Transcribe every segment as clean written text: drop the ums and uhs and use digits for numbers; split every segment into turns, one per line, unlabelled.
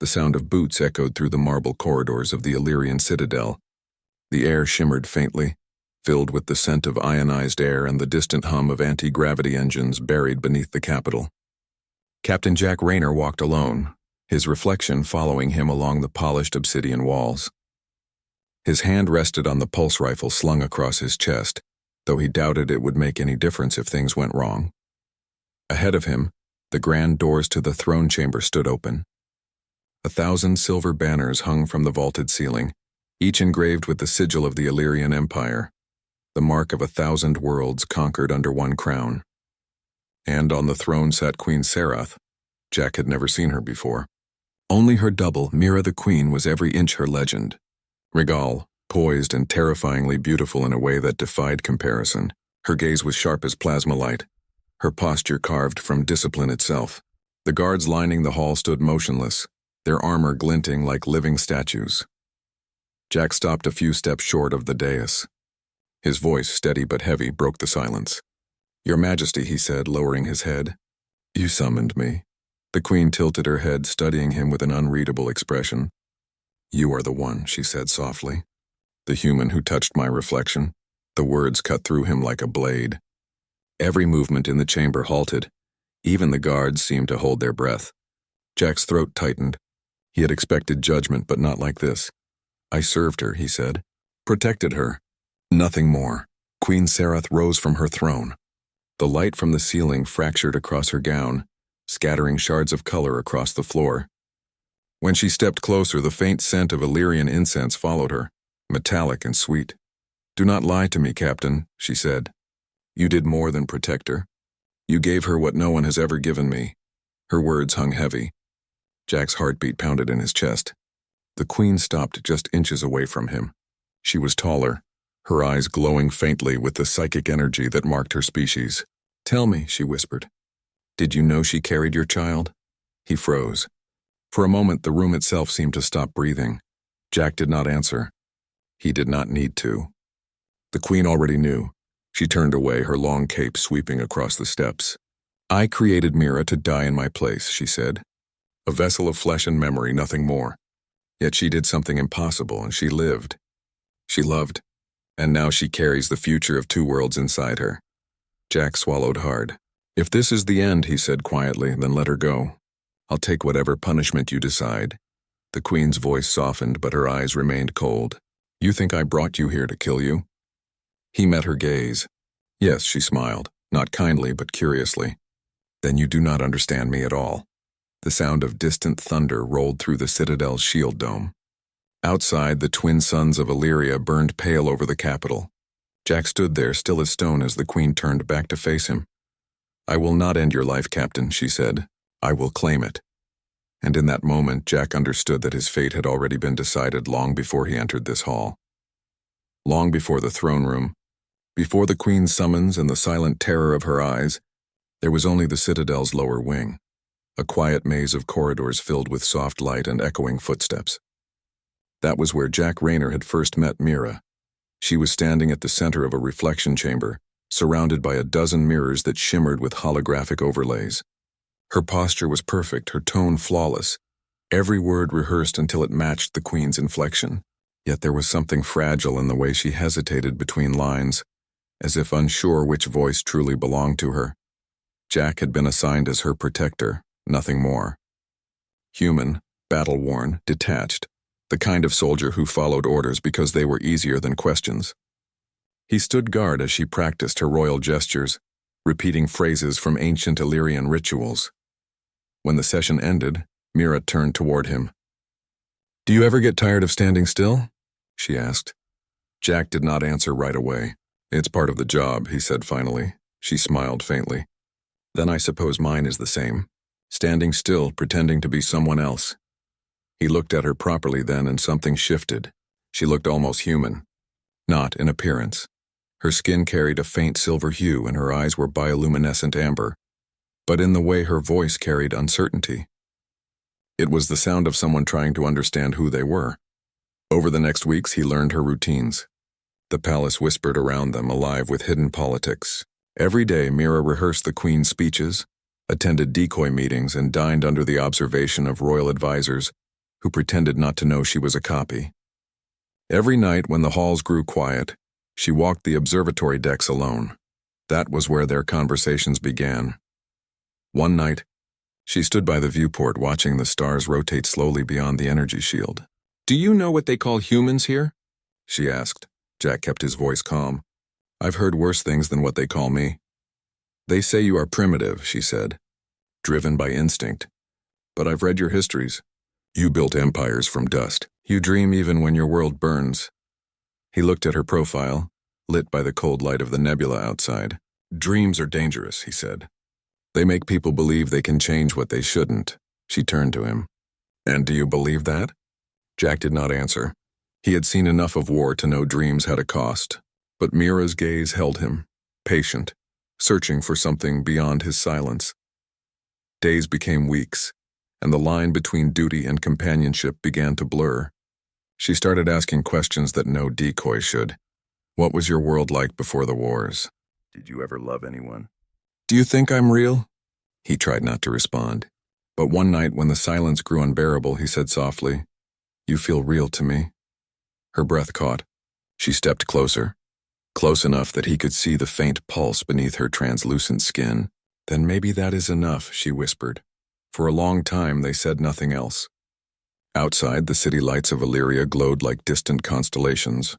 The sound of boots echoed through the marble corridors of the Illyrian citadel. The air shimmered faintly, filled with the scent of ionized air and the distant hum of anti-gravity engines buried beneath the capital. Captain Jack Rayner walked alone, his reflection following him along the polished obsidian walls. His hand rested on the pulse rifle slung across his chest, though he doubted it would make any difference if things went wrong. Ahead of him, the grand doors to the throne chamber stood open. 1,000 silver banners hung from the vaulted ceiling, each engraved with the sigil of the Illyrian Empire, the mark of 1,000 worlds conquered under one crown. And on the throne sat Queen Serath. Jack had never seen her before. Only her double, Mira the Queen, was every inch her legend. Regal, poised and terrifyingly beautiful in a way that defied comparison. Her gaze was sharp as plasma light, her posture carved from discipline itself. The guards lining the hall stood motionless, their armor glinting like living statues. Jack stopped a few steps short of the dais. His voice, steady but heavy, broke the silence. "Your Majesty," he said, lowering his head. "You summoned me." The Queen tilted her head, studying him with an unreadable expression. "You are the one," she said softly. "The human who touched my reflection." The words cut through him like a blade. Every movement in the chamber halted. Even the guards seemed to hold their breath. Jack's throat tightened. He had expected judgment, but not like this. "I served her," he said. "Protected her. Nothing more." Queen Serath rose from her throne. The light from the ceiling fractured across her gown, scattering shards of color across the floor. When she stepped closer, the faint scent of Illyrian incense followed her, metallic and sweet. "Do not lie to me, Captain," she said. "You did more than protect her. You gave her what no one has ever given me." Her words hung heavy. Jack's heartbeat pounded in his chest. The Queen stopped just inches away from him. She was taller, her eyes glowing faintly with the psychic energy that marked her species. "Tell me," she whispered. "Did you know she carried your child?" He froze. For a moment, the room itself seemed to stop breathing. Jack did not answer. He did not need to. The Queen already knew. She turned away, her long cape sweeping across the steps. "I created Mira to die in my place," she said. "A vessel of flesh and memory, nothing more. Yet she did something impossible, and she lived. She loved. And now she carries the future of 2 worlds inside her." Jack swallowed hard. "If this is the end," he said quietly, "then let her go. I'll take whatever punishment you decide." The Queen's voice softened, but her eyes remained cold. "You think I brought you here to kill you?" He met her gaze. "Yes," she smiled, not kindly but curiously. "Then you do not understand me at all." The sound of distant thunder rolled through the citadel's shield dome. Outside, the twin suns of Illyria burned pale over the capital. Jack stood there, still as stone, as the Queen turned back to face him. "I will not end your life, Captain," she said. "I will claim it." And in that moment, Jack understood that his fate had already been decided long before he entered this hall. Long before the throne room, before the Queen's summons and the silent terror of her eyes, there was only the citadel's lower wing, a quiet maze of corridors filled with soft light and echoing footsteps. That was where Jack Rayner had first met Mira. She was standing at the center of a reflection chamber, surrounded by a dozen mirrors that shimmered with holographic overlays. Her posture was perfect, her tone flawless, every word rehearsed until it matched the Queen's inflection. Yet there was something fragile in the way she hesitated between lines, as if unsure which voice truly belonged to her. Jack had been assigned as her protector, nothing more. Human, battle-worn, detached, the kind of soldier who followed orders because they were easier than questions. He stood guard as she practiced her royal gestures, repeating phrases from ancient Illyrian rituals. When the session ended, Mira turned toward him. "Do you ever get tired of standing still?" she asked. Jack did not answer right away. "It's part of the job," he said finally. She smiled faintly. "Then I suppose mine is the same. Standing still, pretending to be someone else." He looked at her properly then, and something shifted. She looked almost human. Not in appearance. Her skin carried a faint silver hue, and her eyes were bioluminescent amber, but in the way her voice carried uncertainty. It was the sound of someone trying to understand who they were. Over the next weeks, he learned her routines. The palace whispered around them, alive with hidden politics. Every day, Mira rehearsed the Queen's speeches, attended decoy meetings, and dined under the observation of royal advisors who pretended not to know she was a copy. Every night when the halls grew quiet, she walked the observatory decks alone. That was where their conversations began. One night, she stood by the viewport watching the stars rotate slowly beyond the energy shield. "Do you know what they call humans here?" she asked. Jack kept his voice calm. "I've heard worse things than what they call me." "They say you are primitive," she said, "driven by instinct. But I've read your histories. You built empires from dust. You dream even when your world burns." He looked at her profile, lit by the cold light of the nebula outside. "Dreams are dangerous," he said. "They make people believe they can change what they shouldn't." She turned to him. "And do you believe that?" Jack did not answer. He had seen enough of war to know dreams had a cost. But Mira's gaze held him, patient, searching for something beyond his silence. Days became weeks, and the line between duty and companionship began to blur. She started asking questions that no decoy should. What was your world like before the wars? Did you ever love anyone? Do you think I'm real? He tried not to respond. But one night when the silence grew unbearable, he said softly, "You feel real to me." Her breath caught. She stepped closer, close enough that he could see the faint pulse beneath her translucent skin. "Then maybe that is enough," she whispered. For a long time they said nothing else. Outside, the city lights of Illyria glowed like distant constellations.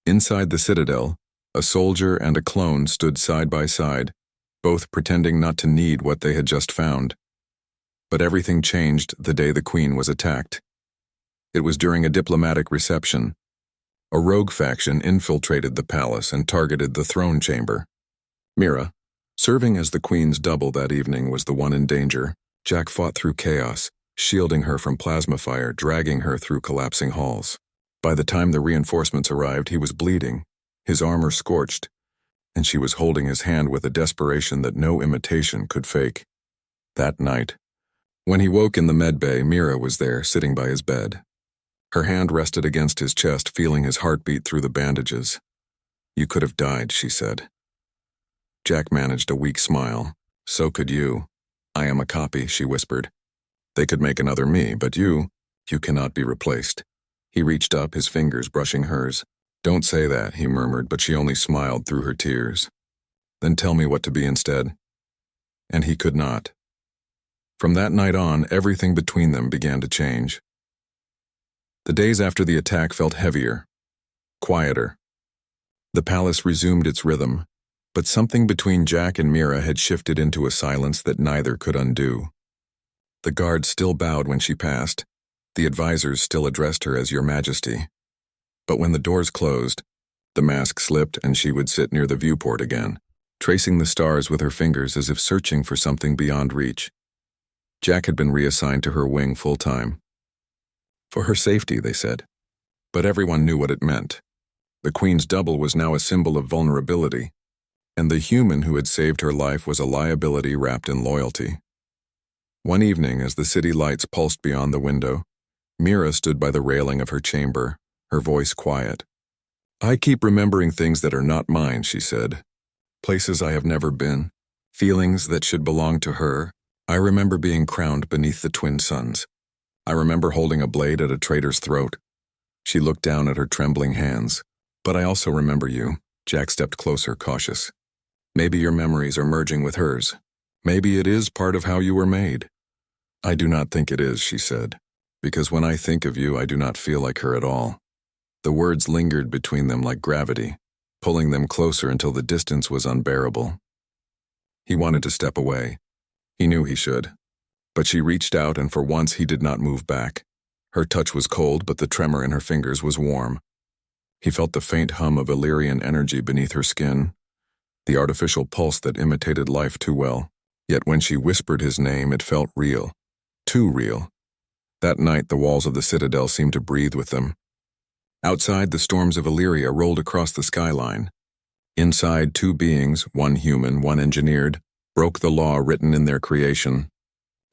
Inside the citadel, a soldier and a clone stood side by side, both pretending not to need what they had just found. But everything changed the day the Queen was attacked. It was during a diplomatic reception. A rogue faction infiltrated the palace and targeted the throne chamber. Mira, serving as the Queen's double that evening, was the one in danger. Jack fought through chaos, shielding her from plasma fire, dragging her through collapsing halls. By the time the reinforcements arrived, he was bleeding, his armor scorched, and she was holding his hand with a desperation that no imitation could fake. That night, when he woke in the medbay, Mira was there, sitting by his bed. Her hand rested against his chest, feeling his heartbeat through the bandages. "You could have died," she said. Jack managed a weak smile. "So could you." "I am a copy," she whispered. "They could make another me, but you cannot be replaced." He reached up, his fingers brushing hers. "Don't say that," he murmured, but she only smiled through her tears. "Then tell me what to be instead." And he could not. From that night on, everything between them began to change. The days after the attack felt heavier, quieter. The palace resumed its rhythm, but something between Jack and Mira had shifted into a silence that neither could undo. The guards still bowed when she passed. The advisors still addressed her as Your Majesty. But when the doors closed, the mask slipped and she would sit near the viewport again, tracing the stars with her fingers as if searching for something beyond reach. Jack had been reassigned to her wing full-time. For her safety, they said. But everyone knew what it meant. The Queen's double was now a symbol of vulnerability, and the human who had saved her life was a liability wrapped in loyalty. One evening, as the city lights pulsed beyond the window, Mira stood by the railing of her chamber, her voice quiet. "I keep remembering things that are not mine," she said. "Places I have never been, feelings that should belong to her. I remember being crowned beneath the twin suns. I remember holding a blade at a traitor's throat." She looked down at her trembling hands. "But I also remember you." Jack stepped closer, cautious. "Maybe your memories are merging with hers. Maybe it is part of how you were made." "I do not think it is," she said, "because when I think of you, I do not feel like her at all." The words lingered between them like gravity, pulling them closer until the distance was unbearable. He wanted to step away. He knew he should. But she reached out, and for once he did not move back. Her touch was cold, but the tremor in her fingers was warm. He felt the faint hum of Illyrian energy beneath her skin, the artificial pulse that imitated life too well. Yet when she whispered his name, it felt real. Too real. That night, the walls of the citadel seemed to breathe with them. Outside, the storms of Illyria rolled across the skyline. Inside, two beings, one human, one engineered, broke the law written in their creation.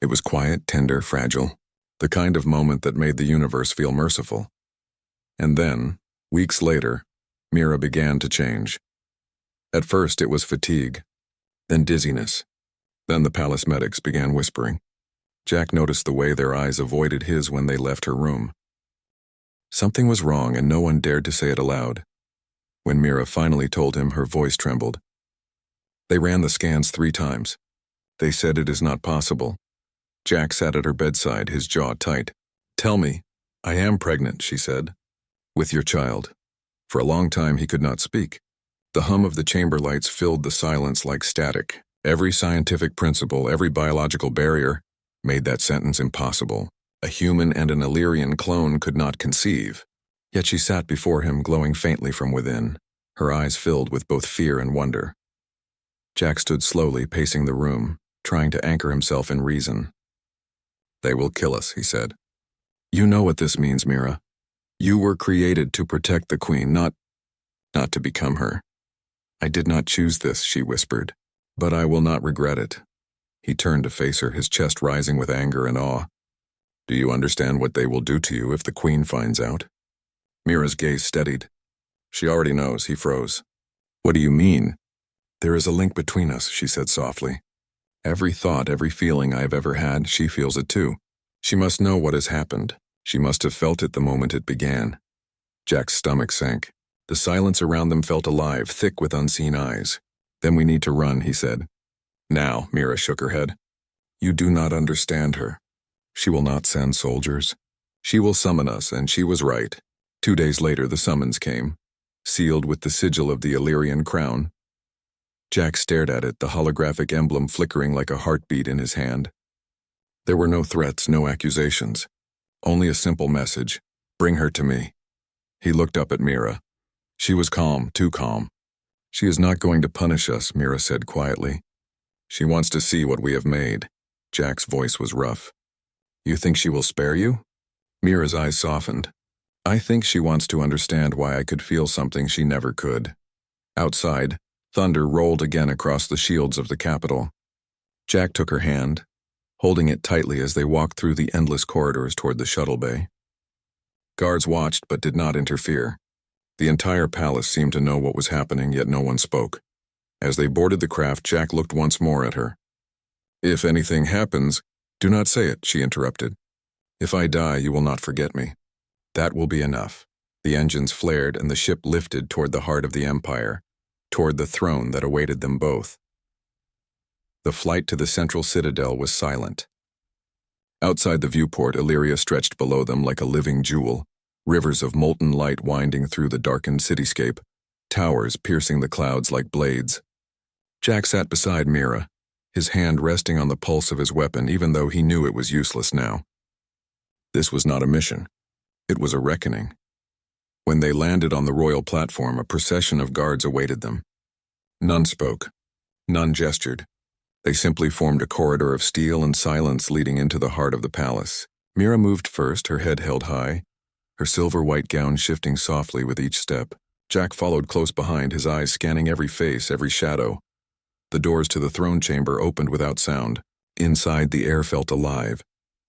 It was quiet, tender, fragile, the kind of moment that made the universe feel merciful. And then, weeks later, Mira began to change. At first it was fatigue, then dizziness. Then the palace medics began whispering. Jack noticed the way their eyes avoided his when they left her room. Something was wrong and no one dared to say it aloud. When Mira finally told him, her voice trembled. They ran the scans 3 times. They said it is not possible. Jack sat at her bedside, his jaw tight. Tell me, I am pregnant, she said. With your child. For a long time he could not speak. The hum of the chamber lights filled the silence like static. Every scientific principle, every biological barrier, made that sentence impossible. A human and an Illyrian clone could not conceive. Yet she sat before him, glowing faintly from within, her eyes filled with both fear and wonder. Jack stood slowly, pacing the room, trying to anchor himself in reason. They will kill us, he said. You know what this means, Mira. You were created to protect the Queen, not to become her. I did not choose this, she whispered, but I will not regret it. He turned to face her, his chest rising with anger and awe. Do you understand what they will do to you if the Queen finds out? Mira's gaze steadied. She already knows, he froze. What do you mean? There is a link between us, she said softly. Every thought, every feeling I have ever had, she feels it too. She must know what has happened. She must have felt it the moment it began. Jack's stomach sank. The silence around them felt alive, thick with unseen eyes. Then we need to run, he said. Now, Mira shook her head. You do not understand her. She will not send soldiers. She will summon us, and she was right. 2 days later, the summons came, sealed with the sigil of the Illyrian crown. Jack stared at it, the holographic emblem flickering like a heartbeat in his hand. There were no threats, no accusations. Only a simple message. Bring her to me. He looked up at Mira. She was calm, too calm. She is not going to punish us, Mira said quietly. She wants to see what we have made. Jack's voice was rough. You think she will spare you? Mira's eyes softened. I think she wants to understand why I could feel something she never could. Outside, thunder rolled again across the shields of the capital. Jack took her hand, holding it tightly as they walked through the endless corridors toward the shuttle bay. Guards watched but did not interfere. The entire palace seemed to know what was happening, yet no one spoke. As they boarded the craft, Jack looked once more at her. If anything happens, do not say it, she interrupted. If I die, you will not forget me. That will be enough. The engines flared and the ship lifted toward the heart of the Empire, toward the throne that awaited them both. The flight to the central citadel was silent. Outside the viewport, Illyria stretched below them like a living jewel, rivers of molten light winding through the darkened cityscape, towers piercing the clouds like blades. Jack sat beside Mira, his hand resting on the pulse of his weapon, even though he knew it was useless now. This was not a mission. It was a reckoning. When they landed on the royal platform, a procession of guards awaited them. None spoke. None gestured. They simply formed a corridor of steel and silence leading into the heart of the palace. Mira moved first, her head held high, her silver-white gown shifting softly with each step. Jack followed close behind, his eyes scanning every face, every shadow. The doors to the throne chamber opened without sound. Inside, the air felt alive,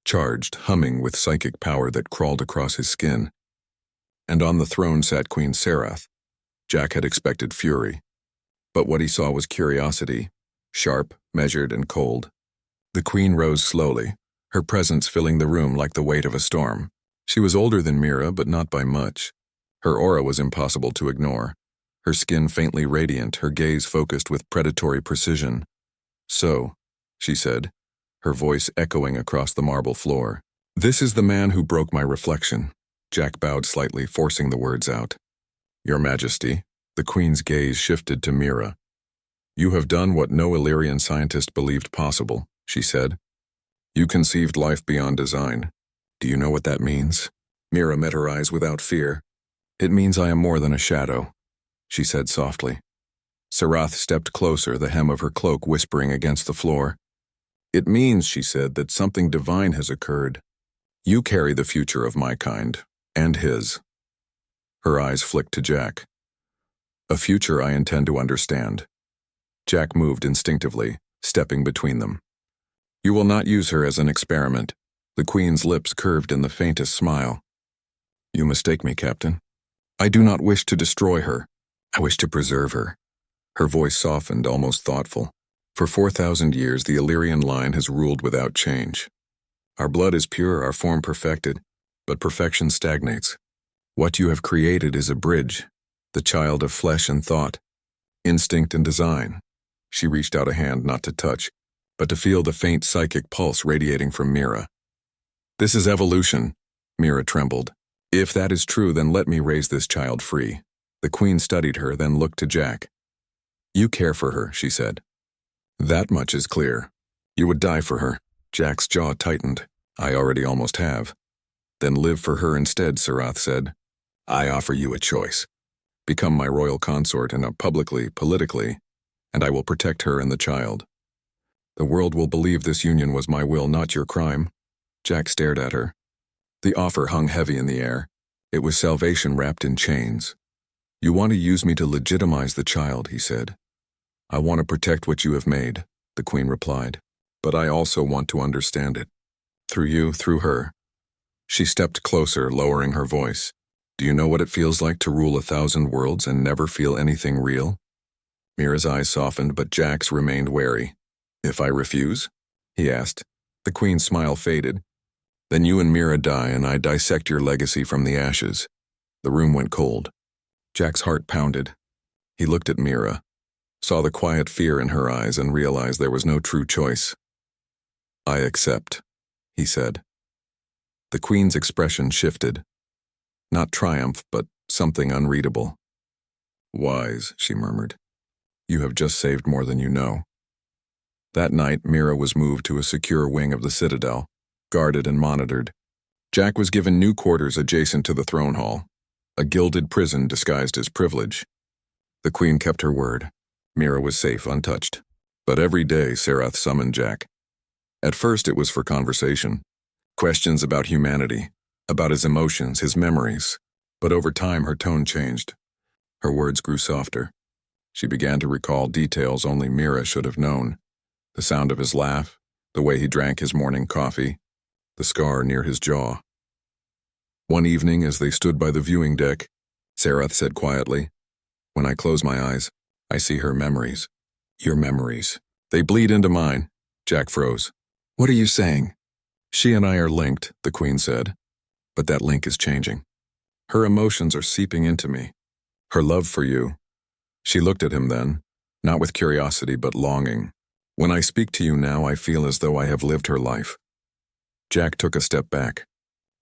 charged, humming with psychic power that crawled across his skin. And on the throne sat Queen Serath. Jack had expected fury, but what he saw was curiosity, sharp, measured, and cold. The queen rose slowly, her presence filling the room like the weight of a storm. She was older than Mira, but not by much. Her aura was impossible to ignore, her skin faintly radiant, her gaze focused with predatory precision. So, she said, her voice echoing across the marble floor. This is the man who broke my reflection. Jack bowed slightly, forcing the words out. Your Majesty, the queen's gaze shifted to Mira. You have done what no Illyrian scientist believed possible, she said. You conceived life beyond design. Do you know what that means? Mira met her eyes without fear. It means I am more than a shadow, she said softly. Serath stepped closer, the hem of her cloak whispering against the floor. It means, she said, that something divine has occurred. You carry the future of my kind, and his. Her eyes flicked to Jack. A future I intend to understand. Jack moved instinctively, stepping between them. You will not use her as an experiment. The queen's lips curved in the faintest smile. You mistake me, Captain. I do not wish to destroy her. I wish to preserve her. Her voice softened, almost thoughtful. For 4,000 years, the Illyrian line has ruled without change. Our blood is pure, our form perfected, but perfection stagnates. What you have created is a bridge, the child of flesh and thought, instinct and design. She reached out a hand not to touch, but to feel the faint psychic pulse radiating from Mira. This is evolution, Mira trembled. If that is true, then let me raise this child free. The Queen studied her, then looked to Jack. You care for her, she said. That much is clear. You would die for her. Jack's jaw tightened. I already almost have. Then live for her instead, Serath said. I offer you a choice. Become my royal consort and publicly, politically, and I will protect her and the child. The world will believe this union was my will, not your crime. Jack stared at her. The offer hung heavy in the air. It was salvation wrapped in chains. You want to use me to legitimize the child, he said. I want to protect what you have made, the Queen replied. But I also want to understand it. Through you, through her. She stepped closer, lowering her voice. Do you know what it feels like to rule 1,000 worlds and never feel anything real? Mira's eyes softened, but Jack's remained wary. If I refuse? He asked. The Queen's smile faded. Then you and Mira die, and I dissect your legacy from the ashes. The room went cold. Jack's heart pounded. He looked at Mira, saw the quiet fear in her eyes, and realized there was no true choice. I accept, he said. The Queen's expression shifted. Not triumph, but something unreadable. Wise, she murmured. You have just saved more than you know. That night, Mira was moved to a secure wing of the citadel, guarded and monitored. Jack was given new quarters adjacent to the throne hall, a gilded prison disguised as privilege. The Queen kept her word. Mira was safe, untouched. But every day, Serath summoned Jack. At first, it was for conversation. Questions about humanity, about his emotions, his memories. But over time, her tone changed. Her words grew softer. She began to recall details only Mira should have known. The sound of his laugh, the way he drank his morning coffee, the scar near his jaw. One evening, as they stood by the viewing deck, Serath said quietly, When I close my eyes, I see her memories. Your memories. They bleed into mine. Jack froze. What are you saying? She and I are linked, the Queen said. But that link is changing. Her emotions are seeping into me. Her love for you. She looked at him then, not with curiosity but longing. When I speak to you now, I feel as though I have lived her life. Jack took a step back.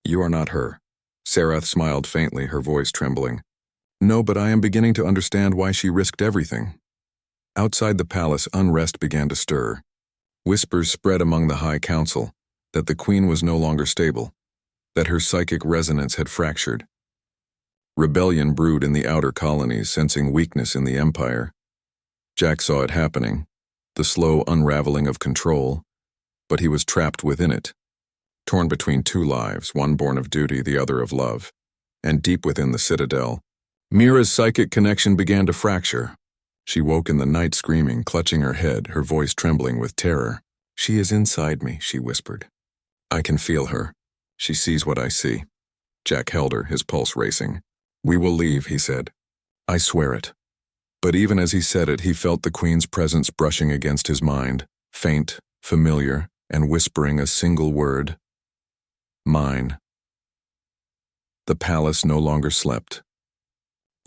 You are not her. Serath smiled faintly, her voice trembling. No, but I am beginning to understand why she risked everything. Outside the palace, unrest began to stir. Whispers spread among the High Council that the Queen was no longer stable, that her psychic resonance had fractured. Rebellion brewed in the outer colonies, sensing weakness in the Empire. Jack saw it happening, the slow unraveling of control, but he was trapped within it, torn between two lives, one born of duty, the other of love. And deep within the citadel, Mira's psychic connection began to fracture. She woke in the night screaming, clutching her head, her voice trembling with terror. She is inside me, she whispered. I can feel her. She sees what I see. Jack held her, his pulse racing. We will leave, he said. I swear it. But even as he said it, he felt the Queen's presence brushing against his mind, faint, familiar, and whispering a single word. Mine. The palace no longer slept.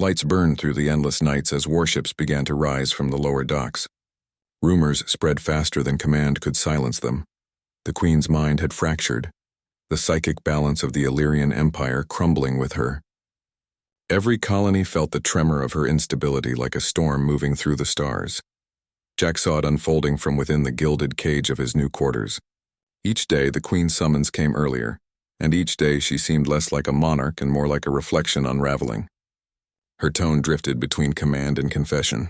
Lights burned through the endless nights as warships began to rise from the lower docks. Rumors spread faster than command could silence them. The Queen's mind had fractured, the psychic balance of the Illyrian Empire crumbling with her. Every colony felt the tremor of her instability like a storm moving through the stars. Jack saw it unfolding from within the gilded cage of his new quarters. Each day the Queen's summons came earlier, and each day she seemed less like a monarch and more like a reflection unraveling. Her tone drifted between command and confession.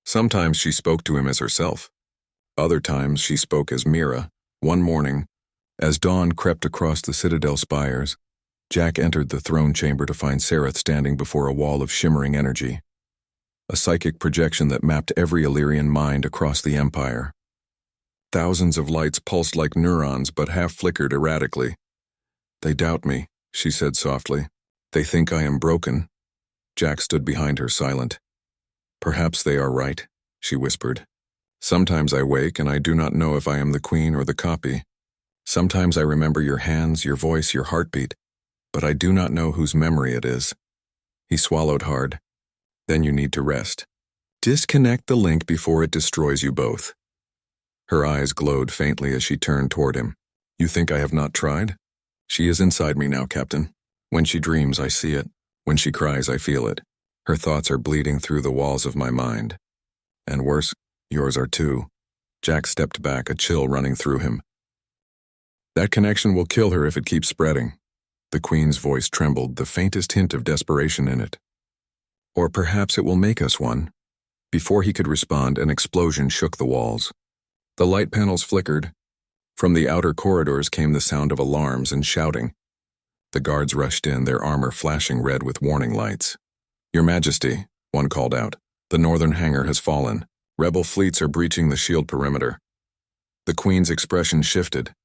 Sometimes she spoke to him as herself. Other times she spoke as Mira. One morning, as dawn crept across the citadel spires, Jack entered the throne chamber to find Serath standing before a wall of shimmering energy. A psychic projection that mapped every Illyrian mind across the Empire. Thousands of lights pulsed like neurons but half-flickered erratically. They doubt me, she said softly. They think I am broken. Jack stood behind her, silent. Perhaps they are right, she whispered. Sometimes I wake and I do not know if I am the Queen or the copy. Sometimes I remember your hands, your voice, your heartbeat, but I do not know whose memory it is. He swallowed hard. Then you need to rest. Disconnect the link before it destroys you both. Her eyes glowed faintly as she turned toward him. You think I have not tried? She is inside me now, Captain. When she dreams, I see it. When she cries, I feel it. Her thoughts are bleeding through the walls of my mind. And worse, yours are too. Jack stepped back, a chill running through him. That connection will kill her if it keeps spreading. The Queen's voice trembled, the faintest hint of desperation in it. Or perhaps it will make us one. Before he could respond, an explosion shook the walls. The light panels flickered. From the outer corridors came the sound of alarms and shouting. The guards rushed in, their armor flashing red with warning lights. Your Majesty, one called out, the northern hangar has fallen. Rebel fleets are breaching the shield perimeter. The Queen's expression shifted.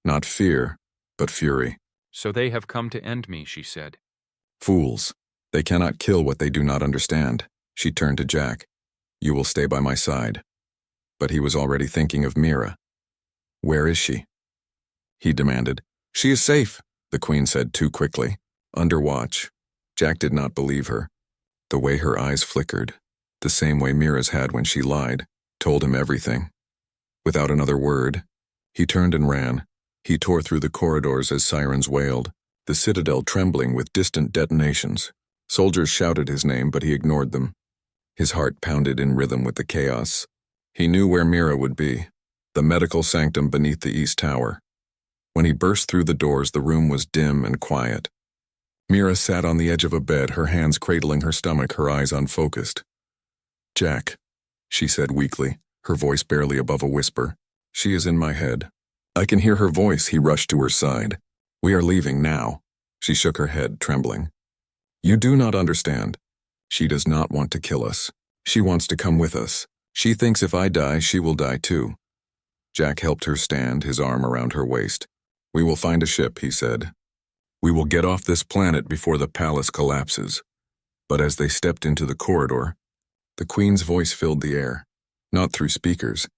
Not fear, but fury.
So they have come to end me, she said.
Fools. They cannot kill what they do not understand. She turned to Jack. You will stay by my side. But he was already thinking of Mira. Where is she? He demanded. She is safe, the Queen said too quickly. Under watch. Jack did not believe her. The way her eyes flickered, the same way Mira's had when she lied, told him everything. Without another word, he turned and ran. He tore through the corridors as sirens wailed, the citadel trembling with distant detonations. Soldiers shouted his name, but he ignored them. His heart pounded in rhythm with the chaos. He knew where Mira would be, the medical sanctum beneath the East Tower. When he burst through the doors, the room was dim and quiet. Mira sat on the edge of a bed, her hands cradling her stomach, her eyes unfocused. Jack, she said weakly, her voice barely above a whisper. She is in my head. I can hear her voice. He rushed to her side. We are leaving now. She shook her head, trembling. You do not understand. She does not want to kill us. She wants to come with us. She thinks if I die, she will die too. Jack helped her stand, his arm around her waist. We will find a ship, he said. We will get off this planet before the palace collapses. But as they stepped into the corridor, the Queen's voice filled the air, not through speakers,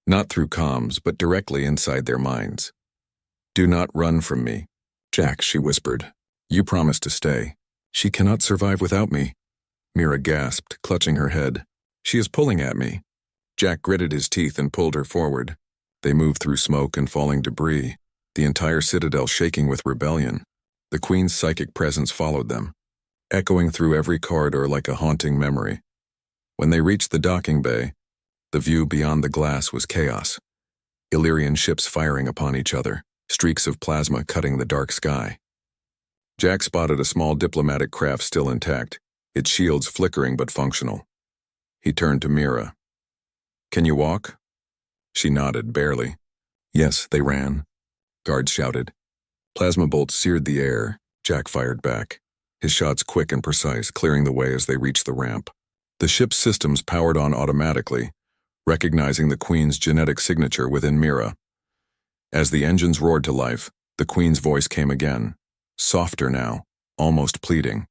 not through comms, but directly inside their minds. Do not run from me. Jack, she whispered. You promised to stay. She cannot survive without me. Mira gasped, clutching her head. She is pulling at me. Jack gritted his teeth and pulled her forward. They moved through smoke and falling debris, the entire citadel shaking with rebellion. The Queen's psychic presence followed them, echoing through every corridor like a haunting memory. When they reached the docking bay, the view beyond the glass was chaos. Illyrian ships firing upon each other, streaks of plasma cutting the dark sky. Jack spotted a small diplomatic craft still intact, its shields flickering but functional. He turned to Mira. Can you walk? She nodded, barely. Yes, they ran. Guards shouted. Plasma bolts seared the air. Jack fired back, his shots quick and precise, clearing the way as they reached the ramp. The ship's systems powered on automatically, recognizing the Queen's genetic signature within Mira. As the engines roared to life, the Queen's voice came again, softer now, almost pleading.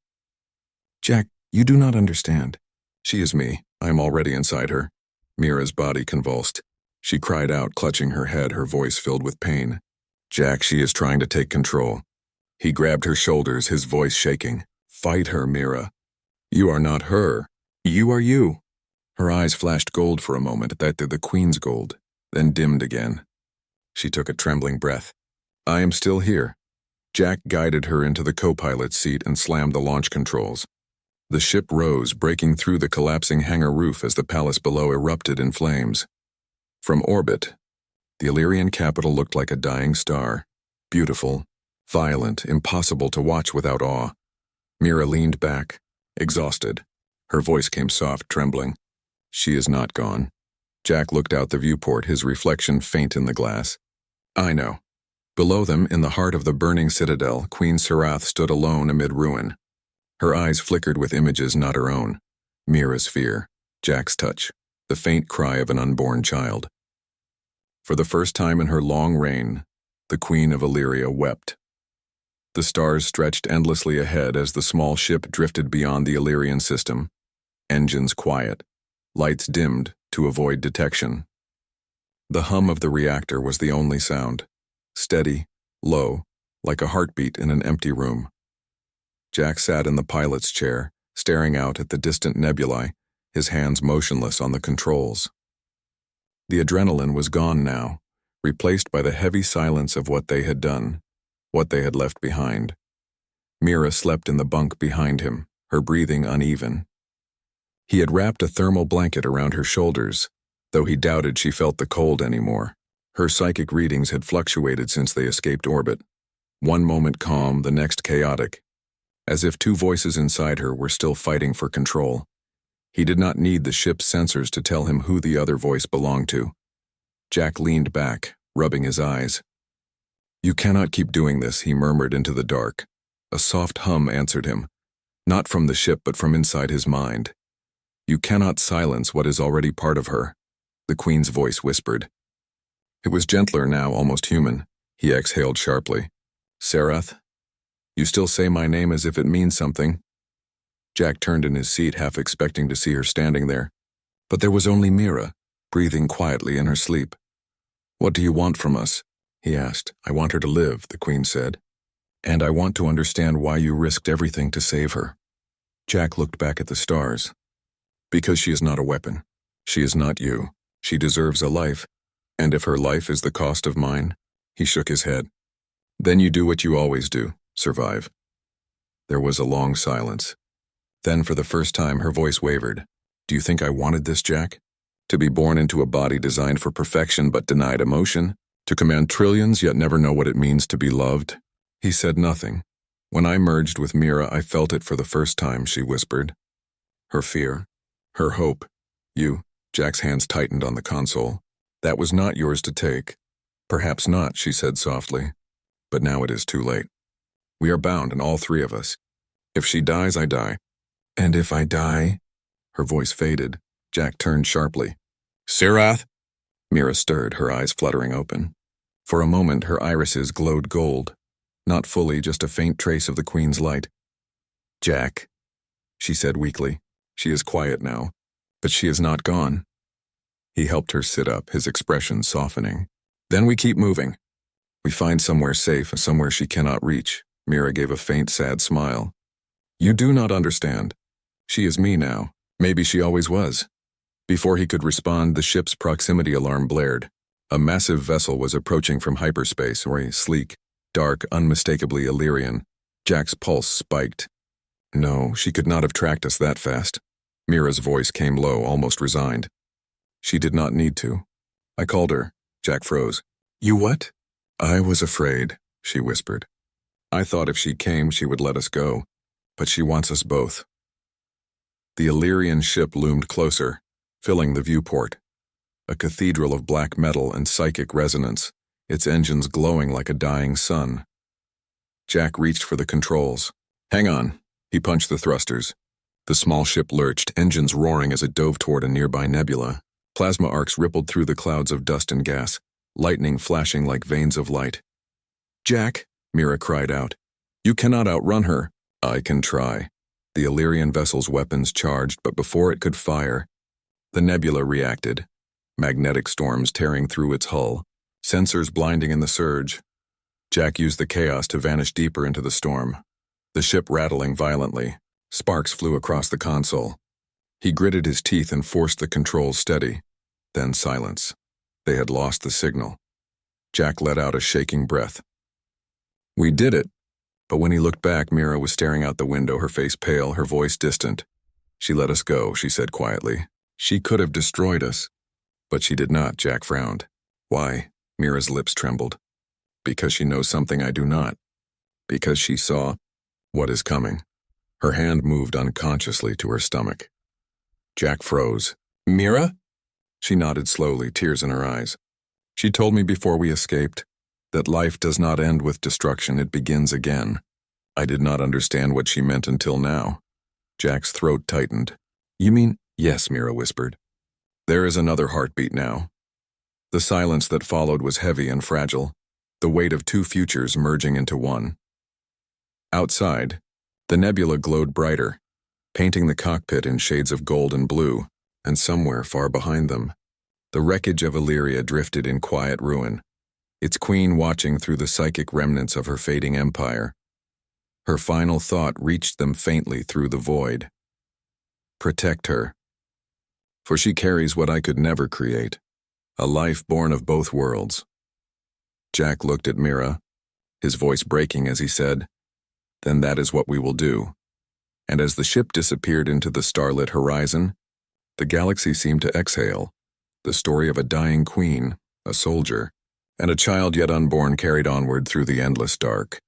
Jack, you do not understand. She is me. I am already inside her. Mira's body convulsed. She cried out, clutching her head, her voice filled with pain. Jack, she is trying to take control. He grabbed her shoulders, his voice shaking. Fight her, Mira. You are not her. You are you. Her eyes flashed gold for a moment, that the Queen's gold, then dimmed again. She took a trembling breath. I am still here. Jack guided her into the co-pilot's seat and slammed the launch controls. The ship rose, breaking through the collapsing hangar roof as the palace below erupted in flames. From orbit, the Illyrian capital looked like a dying star, beautiful, violent, impossible to watch without awe. Mira leaned back, exhausted. Her voice came soft, trembling. She is not gone. Jack looked out the viewport, his reflection faint in the glass. I know. Below them, in the heart of the burning citadel, Queen Serath stood alone amid ruin. Her eyes flickered with images not her own. Mira's fear, Jack's touch, the faint cry of an unborn child. For the first time in her long reign, the Queen of Illyria wept. The stars stretched endlessly ahead as the small ship drifted beyond the Illyrian system. Engines quiet, lights dimmed to avoid detection. The hum of the reactor was the only sound. steady, low, like a heartbeat in an empty room. Jack sat in the pilot's chair, staring out at the distant nebulae, his hands motionless on the controls. The adrenaline was gone now, replaced by the heavy silence of what they had done, what they had left behind. Mira slept in the bunk behind him, her breathing uneven. He had wrapped a thermal blanket around her shoulders, though he doubted she felt the cold anymore. Her psychic readings had fluctuated since they escaped orbit. One moment calm, the next chaotic, as if two voices inside her were still fighting for control. He did not need the ship's sensors to tell him who the other voice belonged to. Jack leaned back, rubbing his eyes. "You cannot keep doing this," he murmured into the dark. A soft hum answered him, not from the ship but from inside his mind. "You cannot silence what is already part of her," the Queen's voice whispered. It was gentler now, almost human. He exhaled sharply. "Serath? You still say my name as if it means something?" Jack turned in his seat, half expecting to see her standing there. But there was only Mira, breathing quietly in her sleep. "What do you want from us?" he asked. "I want her to live," the Queen said. "And I want to understand why you risked everything to save her." Jack looked back at the stars. "Because she is not a weapon. She is not you. She deserves a life. And if her life is the cost of mine," he shook his head, "then you do what you always do, survive." There was a long silence. Then for the first time her voice wavered. "Do you think I wanted this, Jack? To be born into a body designed for perfection but denied emotion? To command trillions yet never know what it means to be loved?" He said nothing. "When I merged with Mira, I felt it for the first time," she whispered. Her fear, her hope. "You," Jack's hands tightened on the console. "That was not yours to take." "Perhaps not," she said softly. "But now it is too late. We are bound, and all three of us. If she dies, I die. And if I die?" Her voice faded. Jack turned sharply. "Serath?" Mira stirred, her eyes fluttering open. For a moment her irises glowed gold. Not fully, just a faint trace of the Queen's light. "Jack," she said weakly. "She is quiet now, but she is not gone." He helped her sit up, his expression softening. "Then we keep moving. We find somewhere safe, somewhere she cannot reach." Mira gave a faint, sad smile. "You do not understand. She is me now. Maybe she always was." Before he could respond, the ship's proximity alarm blared. A massive vessel was approaching from hyperspace, sleek, dark, unmistakably Illyrian. Jack's pulse spiked. No, she could not have tracked us that fast. Mira's voice came low, almost resigned. "She did not need to. I called her." Jack froze. "You what?" "I was afraid," she whispered. "I thought if she came, she would let us go. But she wants us both." The Illyrian ship loomed closer, filling the viewport. A cathedral of black metal and psychic resonance, its engines glowing like a dying sun. Jack reached for the controls. "Hang on." He punched the thrusters. The small ship lurched, engines roaring as it dove toward a nearby nebula. Plasma arcs rippled through the clouds of dust and gas, lightning flashing like veins of light. "Jack," Mira cried out. "You cannot outrun her." "I can try." The Illyrian vessel's weapons charged, but before it could fire, the nebula reacted. Magnetic storms tearing through its hull, sensors blinding in the surge. Jack used the chaos to vanish deeper into the storm. The ship rattling violently, sparks flew across the console. He gritted his teeth and forced the controls steady. Then silence. They had lost the signal. Jack let out a shaking breath. "We did it." But when he looked back, Mira was staring out the window, her face pale, her voice distant. "She let us go," she said quietly. "She could have destroyed us." "But she did not," Jack frowned. "Why?" Mira's lips trembled. "Because she knows something I do not. Because she saw what is coming." Her hand moved unconsciously to her stomach. Jack froze. "Mira?" She nodded slowly, tears in her eyes. "She told me before we escaped that life does not end with destruction, it begins again." I did not understand what she meant until now. Jack's throat tightened. "You mean?" "Yes," Mira whispered. "There is another heartbeat now." The silence that followed was heavy and fragile, the weight of two futures merging into one. Outside, the nebula glowed brighter, painting the cockpit in shades of gold and blue, and somewhere far behind them, the wreckage of Illyria drifted in quiet ruin. its queen watching through the psychic remnants of her fading empire. Her final thought reached them faintly through the void. Protect her. For she carries what I could never create, a life born of both worlds. Jack looked at Mira, his voice breaking as he said, "Then that is what we will do." And as the ship disappeared into the starlit horizon, the galaxy seemed to exhale, the story of a dying queen, a soldier, and a child yet unborn carried onward through the endless dark.